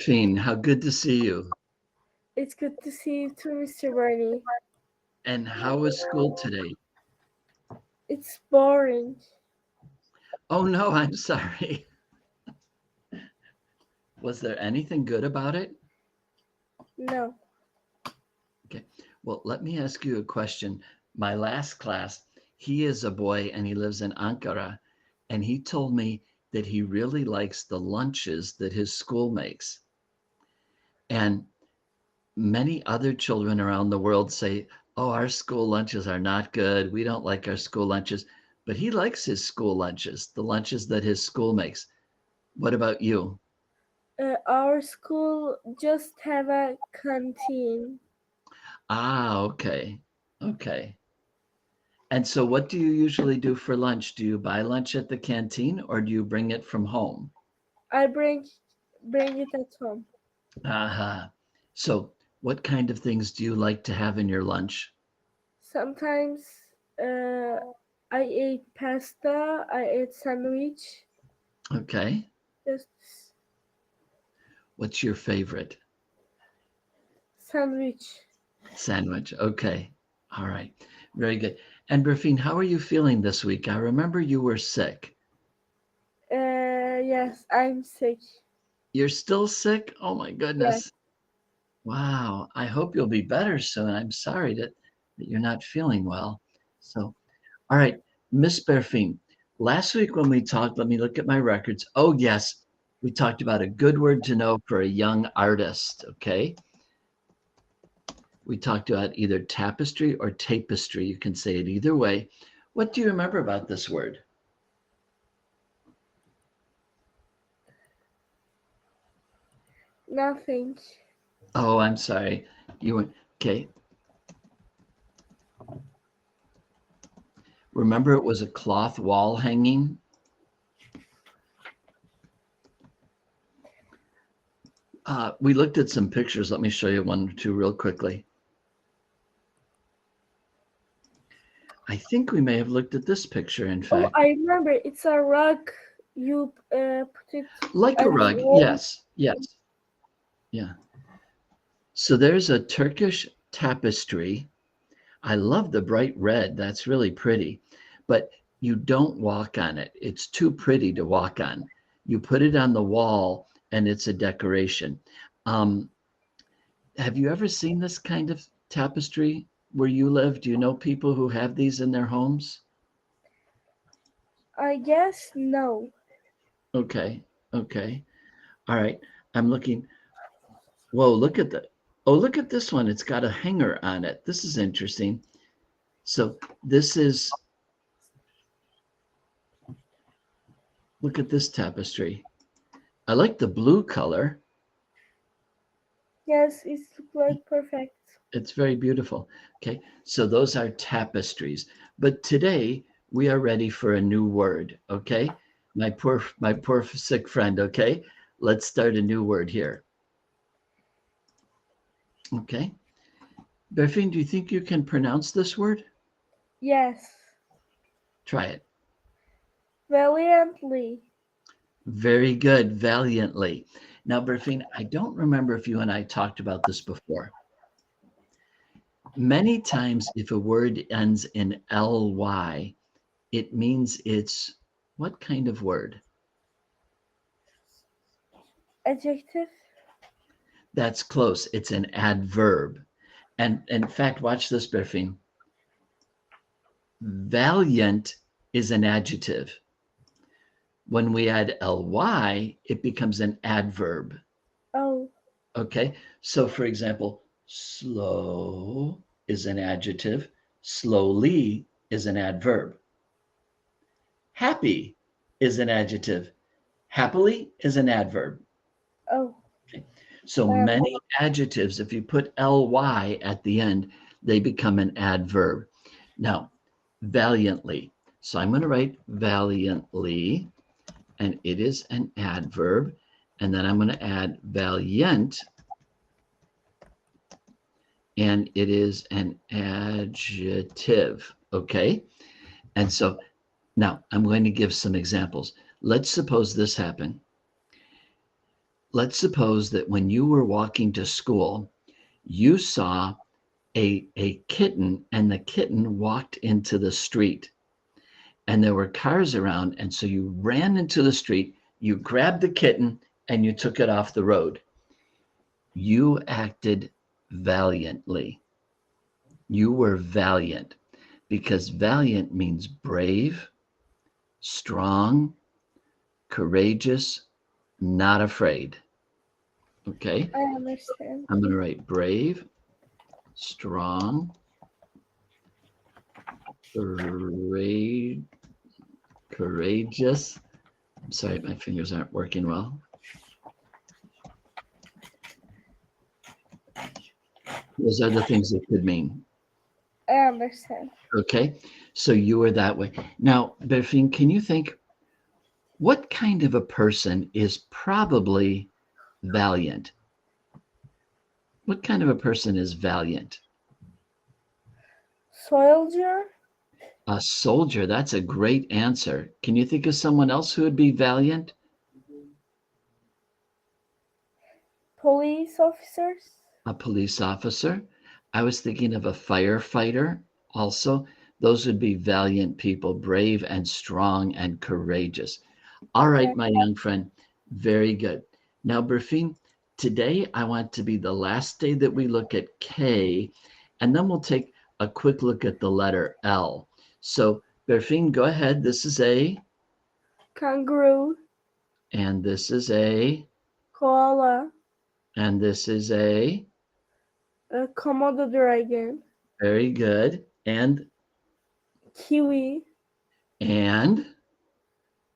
Fien, how good to see you. It's good to see you too, Mr. Barney. And how was school today? It's boring. Oh no, I'm sorry. Was there anything good about it? No. Okay, well, let me ask you a question. My last class, he is a boy and he lives in Ankara, and he told me that he really likes the lunches that his school makes. And many other children around the world say, oh, our school lunches are not good. We don't like our school lunches. But he likes his school lunches, the lunches that his school makes. What about you? Our school just have a canteen. Ah, okay. Okay. And so what do you usually do for lunch? Do you buy lunch at the canteen or do you bring it from home? I bring it at home. Aha. So what kind of things do you like to have in your lunch? Sometimes I ate pasta, I ate sandwich. Okay. Just What's your favorite? sandwich. Sandwich. Okay. All right. Very good. And Berfine, how are you feeling this week? I remember you were sick. Yes, I'm sick. You're still sick? Oh my goodness. Yes. Wow. I hope you'll be better soon. I'm sorry that you're not feeling well. So, all right, Miss Berfine, last week when we talked, let me look at my records. Oh, yes, we talked about a good word to know for a young artist, okay? We talked about either tapestry or tapestry. You can say it either way. What do you remember about this word? Nothing. Oh, I'm sorry. You went, okay. Remember it was a cloth wall hanging? We looked at some pictures. Let me show you one or two real quickly. I think we may have looked at this picture, in fact. Oh, I remember. It's a rug. You put it Like a on the rug, wall. yes, yes. Yeah. So there's a Turkish tapestry. I love the bright red. That's really pretty. But you don't walk on it. It's too pretty to walk on. You put it on the wall and it's a decoration. Have you ever seen this kind of tapestry where you live? Do you know people who have these in their homes? I guess no. Okay. Okay. All right. I'm looking. Whoa, look at the. Oh, look at this one. It's got a hanger on it. This is interesting. So this is, look at this tapestry. I like the blue color. Yes, it looks like perfect. It's very beautiful. Okay, so those are tapestries. But today we are ready for a new word. Okay, my poor sick friend. Okay, let's start a new word here. Okay, Berfine, do you think you can pronounce this word? Yes. Try it. Valiantly. Very good, valiantly. Now, Berfine, I don't remember if you and I talked about this before. Many times, if a word ends in ly, it means it's what kind of word? Adjective. That's close. It's an adverb. And in fact, watch this, Berfine. Valiant is an adjective. When we add ly, it becomes an adverb. Oh. Okay, so for example, slow is an adjective, slowly is an adverb. Happy is an adjective, happily is an adverb. Oh. Okay. So many adjectives, if you put ly at the end, they become an adverb. Now, valiantly. So I'm going to write valiantly, and it is an adverb. And then I'm going to add valiant, and it is an adjective, okay? And so now I'm going to give some examples. Let's suppose this happened. let's suppose that when you were walking to school, you saw a kitten, and the kitten walked into the street, and there were cars around, and so you ran into the street, you grabbed the kitten, and you took it off the road. You acted valiantly. You were valiant, because valiant means brave, strong, courageous, not afraid. Okay? I understand. I'm going to write brave, strong, courageous. I'm sorry, my fingers aren't working well. Those are the things it could mean. I understand. Okay, so you were that way. Now, Berfin, can you think, what kind of a person is probably valiant? What kind of a person is valiant? Soldier. A soldier, that's a great answer. Can you think of someone else who would be valiant? Police officers. A police officer. I was thinking of a firefighter also. Those would be valiant people, brave and strong and courageous. All right, my young friend, very good. Now, Berfin, today I want to be the last day that we look at K, and then we'll take a quick look at the letter L. So, Berfin, go ahead. This is a Kangaroo. and this is a Koala. and this is a Komodo dragon. very good. And Kiwi.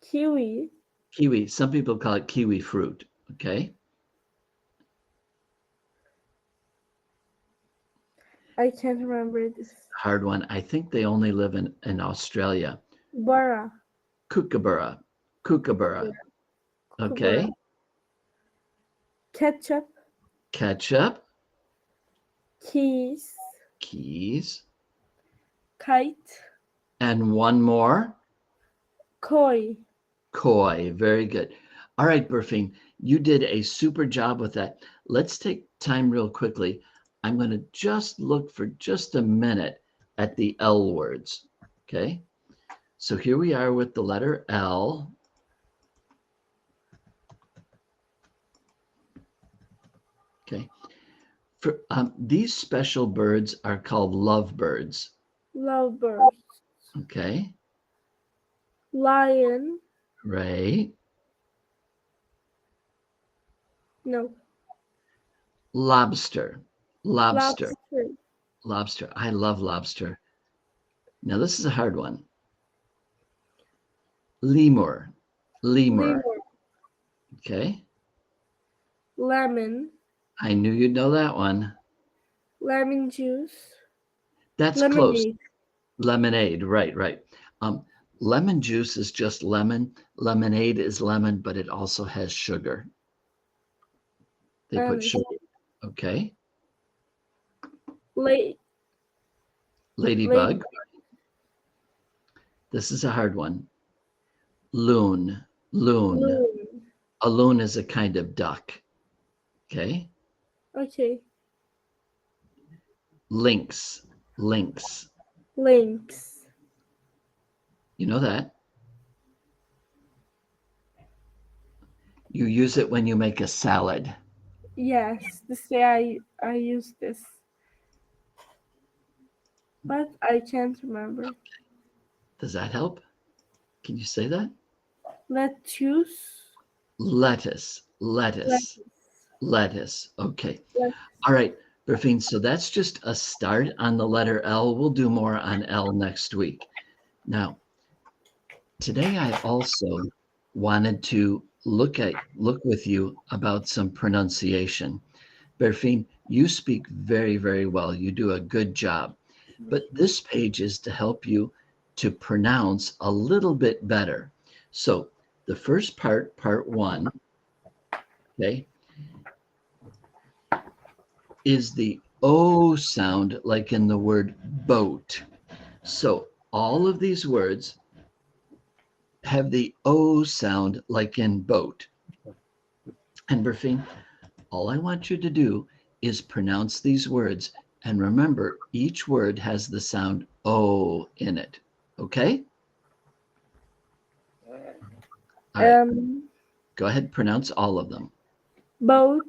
Kiwi. kiwi. Some people call it kiwi fruit. Okay. I can't remember this. Hard one. I think they only live in Australia. Bara. Kookaburra. Kookaburra. Okay. Ketchup. Ketchup. Keys. Keys. Kite. And one more. Koi. Koi. Very good. All right, Berfin, you did a super job with that. Let's take time real quickly. I'm going to just look for just a minute at the L words. Okay. So here we are with the letter L. Okay. For these special birds are called lovebirds. Lovebird. Okay. Lion. Right. No. Lobster. Lobster. Lobster. Lobster. I love lobster. Now this is a hard one. Lemur. Lemur. Lemur. Okay. Lemon. I knew you'd know that one. Lemon juice. That's Lemonade. close. Lemonade. Right, right. Lemon juice is just lemon. Lemonade is lemon, but it also has sugar. They put sugar. Okay. Ladybug. This is a hard one. Loon. Loon. Loon. A loon is a kind of duck. Okay. Okay. Lynx. Lynx. Lynx. You know that? You use it when you make a salad. Yes, this day I use this. But I can't remember. Does that help? Can you say that? Lettuce. Lettuce. Lettuce. Lettuce. Okay. Lettuce. All right, Berfin. So that's just a start on the letter L. We'll do more on L next week. Now, today I also wanted to look with you about some pronunciation. Berfin, you speak very, very well. You do a good job. But this page is to help you to pronounce a little bit better. So the first part, part one, okay, is the O sound, like in the word boat. So all of these words have the O sound, like in boat. And Berfine, all I want you to do is pronounce these words. And remember, each word has the sound O in it. Okay? All right. Go ahead, pronounce all of them. Boat,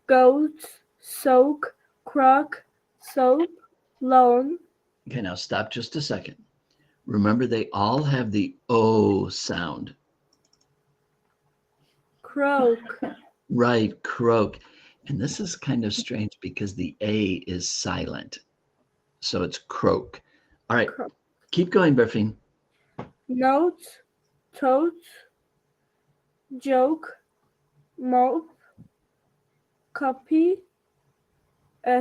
goat, soak, crock, soap, loan. Okay, now stop just a second. Remember, they all have the O sound. Croak. Right, croak. And this is kind of strange because the A is silent. So it's croak. All right, Croak. keep going, Berfine. Note, tote, joke, mope, copy,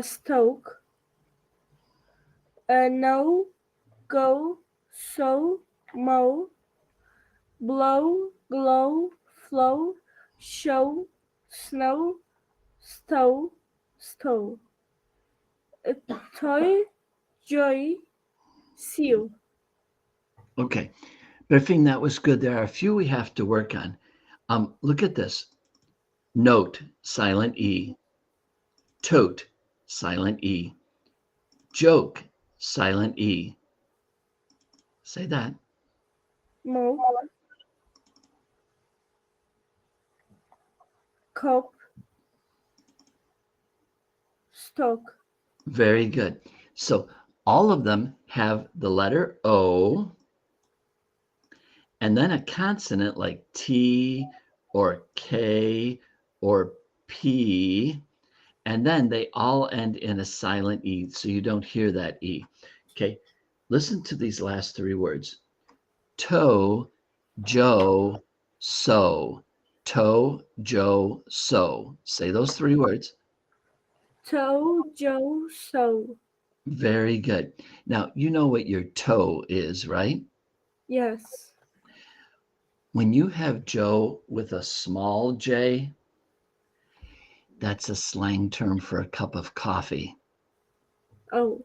stoke, no, go, so, mow, blow, glow, flow, show, snow, stow, stow, toy, joy, seal. Okay, Berfine, that was good. There are a few we have to work on. Look at this. Note, silent E. Tote, silent E. Joke, silent E. Say that. Mope, cop, stock. Very good. So all of them have the letter O and then a consonant like T or K or P, and then they all end in a silent E, so you don't hear that E. Okay, listen to these last three words. Toe, Joe, so. Toe, Joe, so. Say those three words. Toe, Joe, so. Very good. Now, you know what your toe is, right? Yes. When you have Joe with a small J, that's a slang term for a cup of coffee. Oh.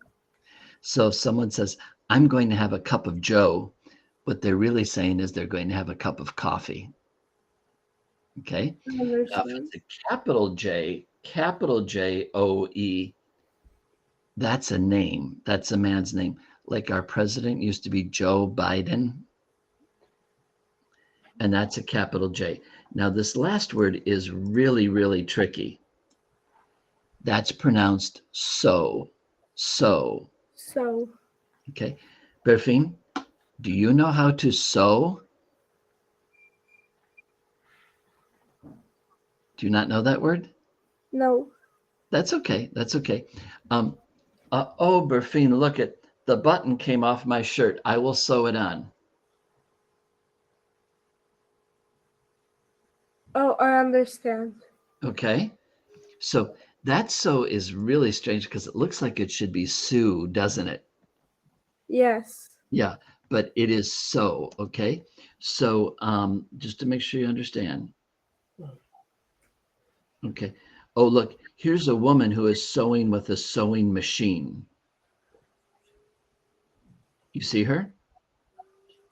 So if someone says, I'm going to have a cup of Joe, what they're really saying is they're going to have a cup of coffee. Okay? Now, if it's a capital J O E, that's a name. That's a man's name. Like our president used to be Joe Biden. And that's a capital J. Now, this last word is really, really tricky. That's pronounced so. So. So. Okay. Berfine, do you know how to sew? Do you not know that word? No. That's okay. That's okay. Oh, Berfine, look at the button came off my shirt. I will sew it on. Oh, I understand. Okay. So that so is really strange because it looks like it should be Sue, doesn't it? Yes. Yeah, but it is so, okay? So just to make sure you understand. Okay. Oh, look, here's a woman who is sewing with a sewing machine. You see her?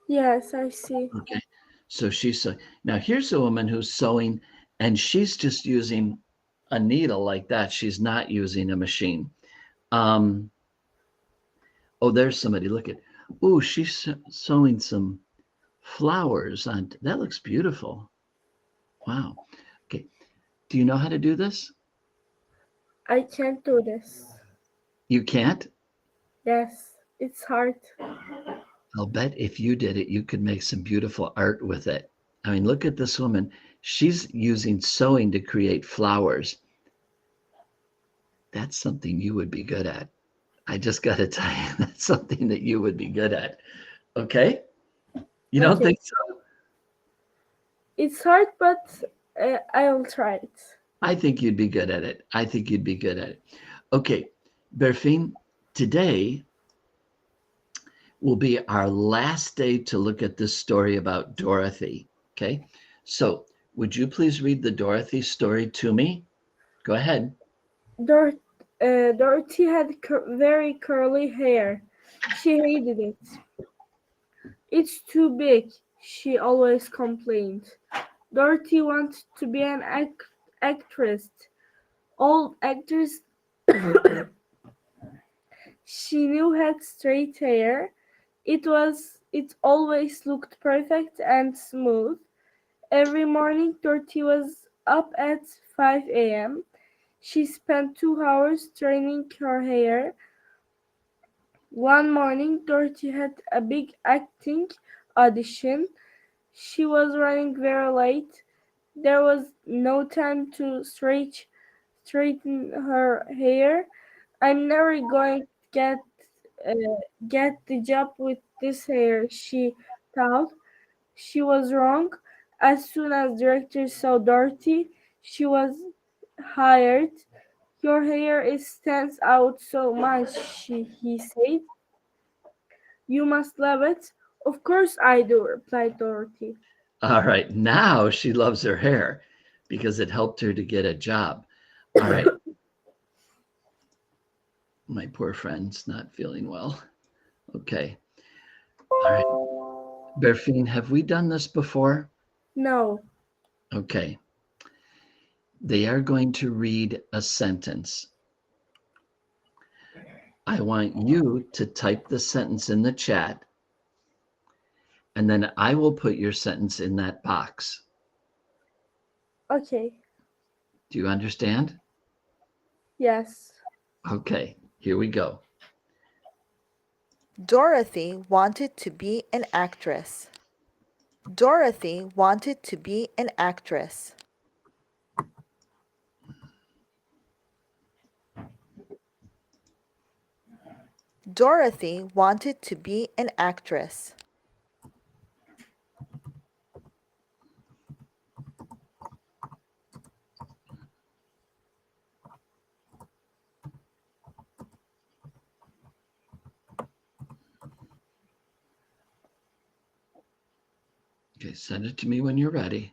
Yes, I see. Okay. So she's sewing. Now here's a woman who's sewing and she's just using a needle like that. She's not using a machine. Oh, there's somebody. Look at, oh, she's sewing some flowers on. That looks beautiful. Wow. Okay. Do you know how to do this? I can't do this. You can't? Yes, it's hard. I'll bet if you did it, you could make some beautiful art with it. I mean, look at this woman. She's using sewing to create flowers. That's something you would be good at. I just got to tell you, that's something that you would be good at. Okay? You don't think so? It's hard, but I'll try it. I think you'd be good at it. I think you'd be good at it. Okay, Berfine, today will be our last day to look at this story about Dorothy. Okay, so would you please read the Dorothy story to me? Go ahead. Dorothy had very curly hair. She hated it. It's too big, she always complained. Dorothy wanted to be an actress. Old actress. She knew had straight hair. It always looked perfect and smooth. Every morning Dorothy was up at 5 a.m. She spent 2 hours training her hair. One morning Dorothy had a big acting audition. She was running very late. There was no time to straighten her hair. I'm never going to get the job with this hair, she thought. She was wrong. As soon as director saw Dorothy, she was hired. Your hair stands out so much, he said. You must love it. Of course I do, replied Dorothy. All right, now she loves her hair because it helped her to get a job. All right. My poor friend's not feeling well. Okay. All right. Berfine, have we done this before? No. Okay. They are going to read a sentence. I want you to type the sentence in the chat, and then I will put your sentence in that box. Okay. Do you understand? Yes. Okay, here we go. Dorothy wanted to be an actress. Dorothy wanted to be an actress. Dorothy wanted to be an actress. Okay, send it to me when you're ready.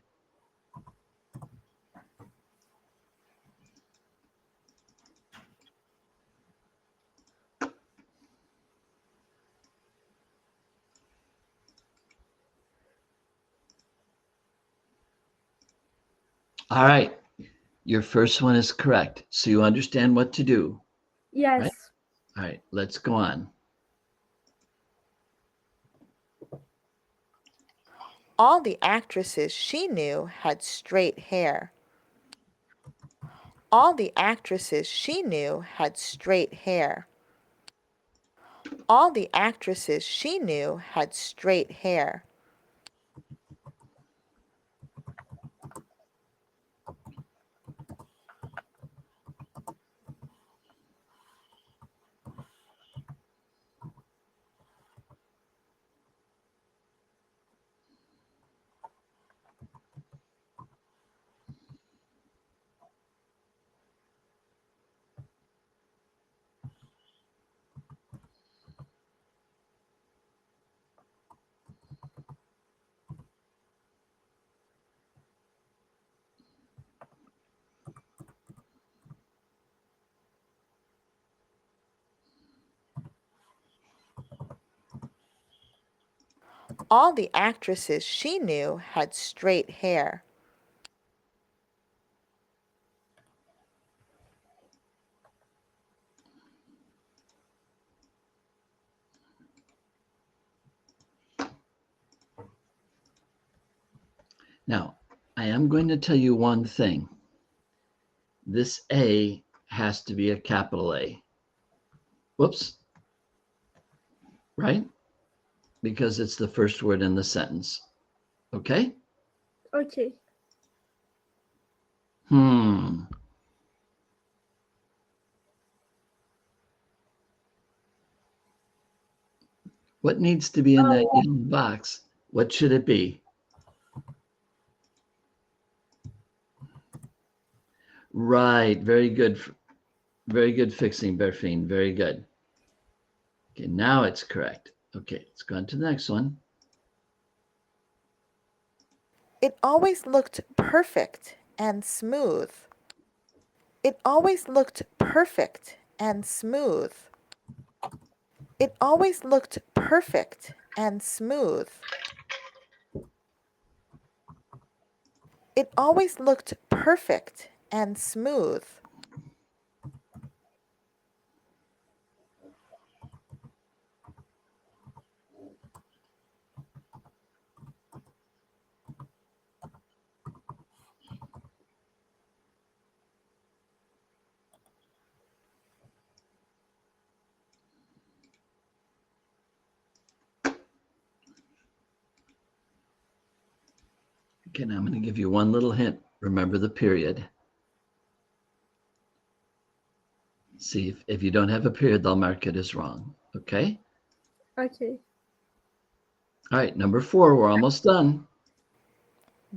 All right, your first one is correct. So you understand what to do. Yes. Right? All right, let's go on. All the actresses she knew had straight hair. All the actresses she knew had straight hair. All the actresses she knew had straight hair. All the actresses she knew had straight hair. Now, I am going to tell you one thing. This A has to be a capital A. Whoops. Right? Because it's the first word in the sentence. Okay? Okay. What needs to be in that yellow box? What should it be? Right. Very good. Very good fixing, Berfine. Very good. Okay, now it's correct. Okay, let's go on to the next one. It always looked perfect and smooth. It always looked perfect and smooth. It always looked perfect and smooth. It always looked perfect and smooth. Okay, now I'm going to give you one little hint. Remember the period. See, if you don't have a period, they'll mark it as wrong. Okay? Okay. All right, number 4, we're almost done.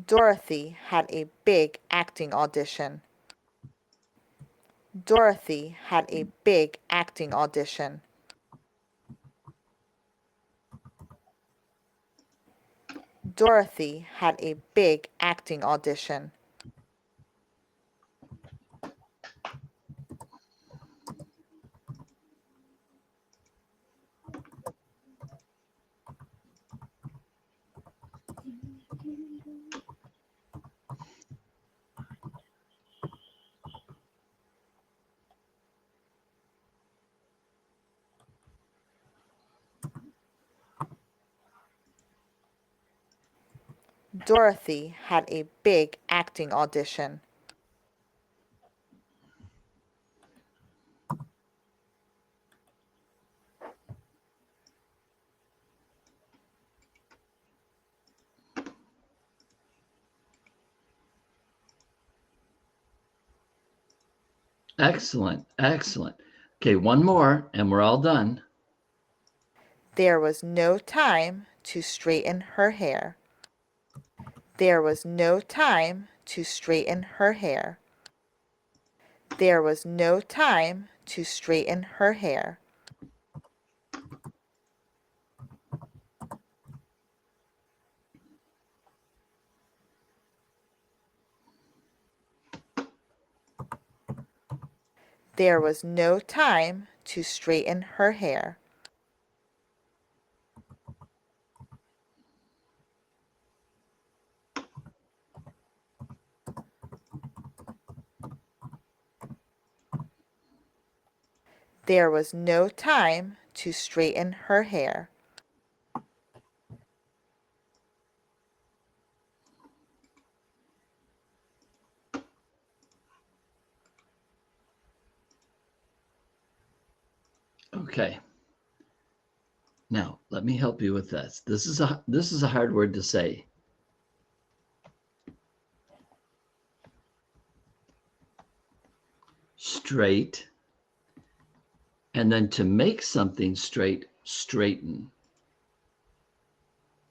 Dorothy had a big acting audition. Dorothy had a big acting audition. Dorothy had a big acting audition. Dorothy had a big acting audition. Excellent, excellent. Okay, one more and we're all done. There was no time to straighten her hair. There was no time to straighten her hair. There was no time to straighten her hair. There was no time to straighten her hair. There was no time to straighten her hair. Okay. Now, let me help you with this. This is a hard word to say. Straight. And then to make something straight, straighten.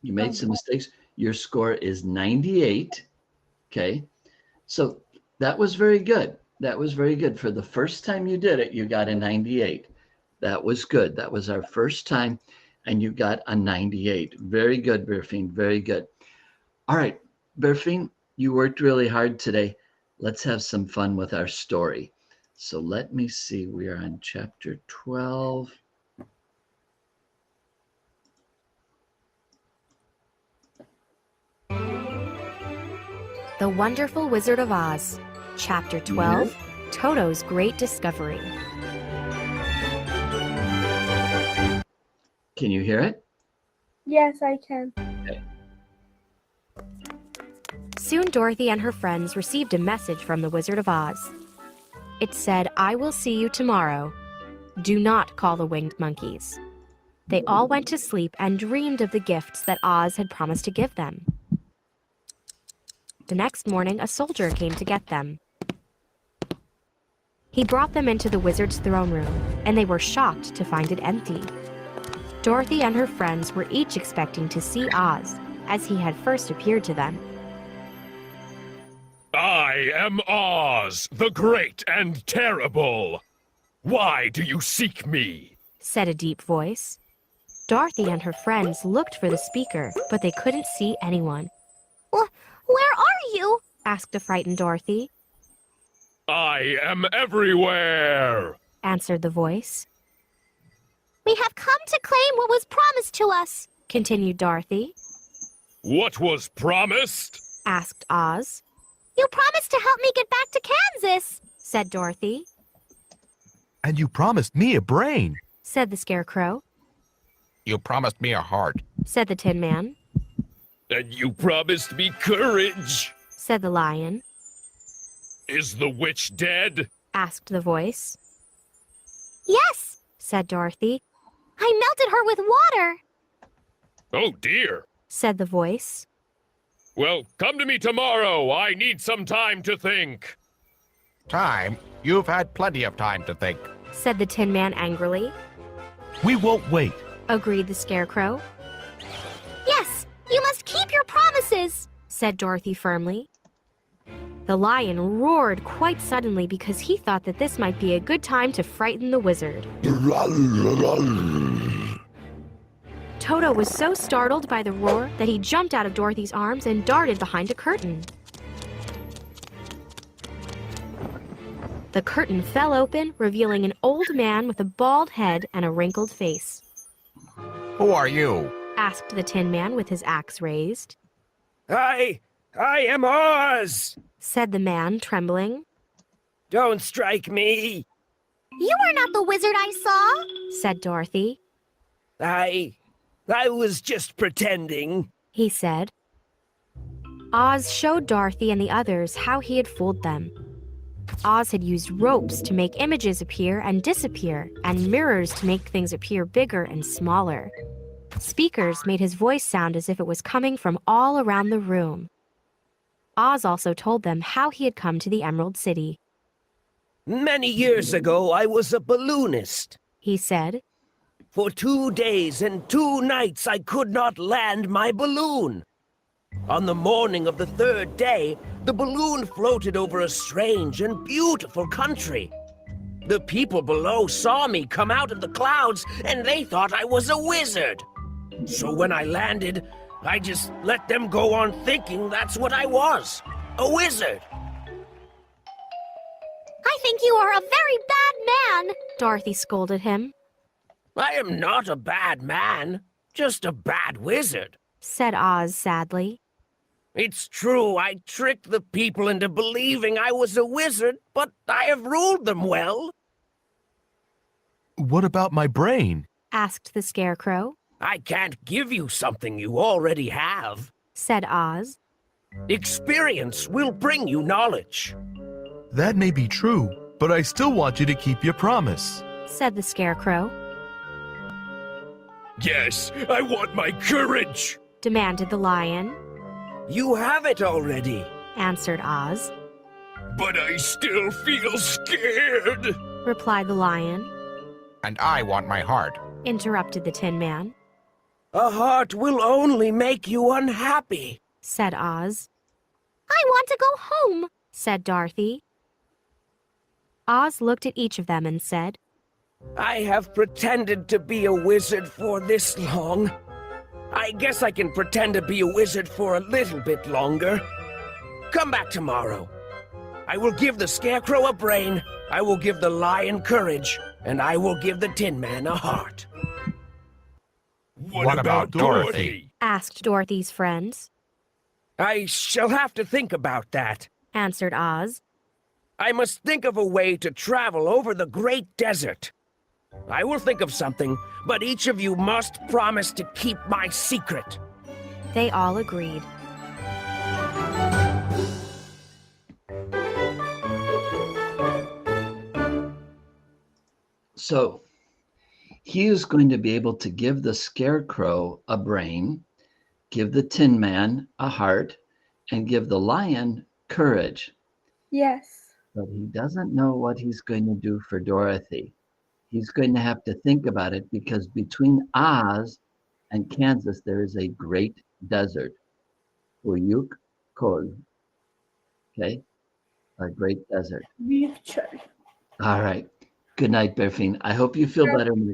You made some mistakes. Your score is 98. Okay. So that was very good. That was very good. For the first time you did it, you got a 98. That was good. That was our first time, and you got a 98. Very good, Berfine. Very good. All right, Berfine, you worked really hard today. Let's have some fun with our story. So let me see. We are on chapter 12. The Wonderful Wizard of Oz, Chapter 12, Toto's Great Discovery. Can you hear it? Yes, I can. Okay. Soon Dorothy and her friends received a message from the Wizard of Oz. It said, "I will see you tomorrow. Do not call the winged monkeys." They all went to sleep and dreamed of the gifts that Oz had promised to give them. The next morning, a soldier came to get them. He brought them into the wizard's throne room, and they were shocked to find it empty. Dorothy and her friends were each expecting to see Oz, as he had first appeared to them. I am Oz, the great and terrible. Why do you seek me? Said a deep voice. Dorothy and her friends looked for the speaker, but they couldn't see anyone. Where are you? Asked a frightened Dorothy. I am everywhere, Answered the voice. We have come to claim what was promised to us, Continued Dorothy. What was promised? Asked Oz. You promised to help me get back to Kansas, said Dorothy. And you promised me a brain, Said the Scarecrow. You promised me a heart. Said the Tin Man. And you promised me courage. Said the Lion. Is the witch dead? Asked the voice. Yes, Said Dorothy. I melted her with water. Oh dear. Said the voice. Well, come to me tomorrow. I need some time to think. Time? You've had plenty of time to think. Said the Tin Man angrily. we won't wait. Agreed the Scarecrow. Yes, you must keep your promises. Said Dorothy firmly. The Lion roared quite suddenly because he thought that this might be a good time to frighten the wizard. Toto was so startled by the roar that he jumped out of Dorothy's arms and darted behind a curtain. The curtain fell open, revealing an old man with a bald head and a wrinkled face. Who are you? Asked the Tin Man with his axe raised. I am Oz. Said the man, trembling. Don't strike me. You are not the wizard I saw. Said Dorothy. I was just pretending. He said. Oz showed Dorothy and the others how he had fooled them. Oz had used ropes to make images appear and disappear, and mirrors to make things appear bigger and smaller. Speakers made his voice sound as if it was coming from all around the room. Oz also told them how he had come to the Emerald City. Many years ago, I was a balloonist. He said. For 2 days and 2 nights, I could not land my balloon. On the morning of the 3rd day, the balloon floated over a strange and beautiful country. The people below saw me come out of the clouds, and they thought I was a wizard. So when I landed, I just let them go on thinking that's what I was, a wizard. I think you are a very bad man. Dorothy scolded him. I am not a bad man, just a bad wizard. Said Oz sadly. It's true, I tricked the people into believing I was a wizard, but I have ruled them well. What about my brain? Asked the Scarecrow. I can't give you something you already have. Said Oz. Experience will bring you knowledge. That may be true, but I still want you to keep your promise. Said the Scarecrow. Yes, I want my courage. Demanded the Lion. You have it already. Answered Oz. But I still feel scared. Replied the Lion. And I want my heart. Interrupted the Tin Man. A heart will only make you unhappy. Said Oz. I want to go home. Said Dorothy. Oz looked at each of them and said, I have pretended to be a wizard for this long. I guess I can pretend to be a wizard for a little bit longer. Come back tomorrow. I will give the Scarecrow a brain, I will give the Lion courage, and I will give the Tin Man a heart. What about Dorothy? Asked Dorothy's friends. I shall have to think about that. Answered Oz. I must think of a way to travel over the great desert. I will think of something, but each of you must promise to keep my secret. They all agreed. So he is going to be able to give the Scarecrow a brain, give the Tin Man a heart, and give the Lion courage. Yes. But he doesn't know what he's going to do for Dorothy. He's going to have to think about it because between Oz and Kansas, there is a great desert. Uyuk Kol. Okay? A great desert. Future. All right. Good night, Berfin. I hope you feel better when you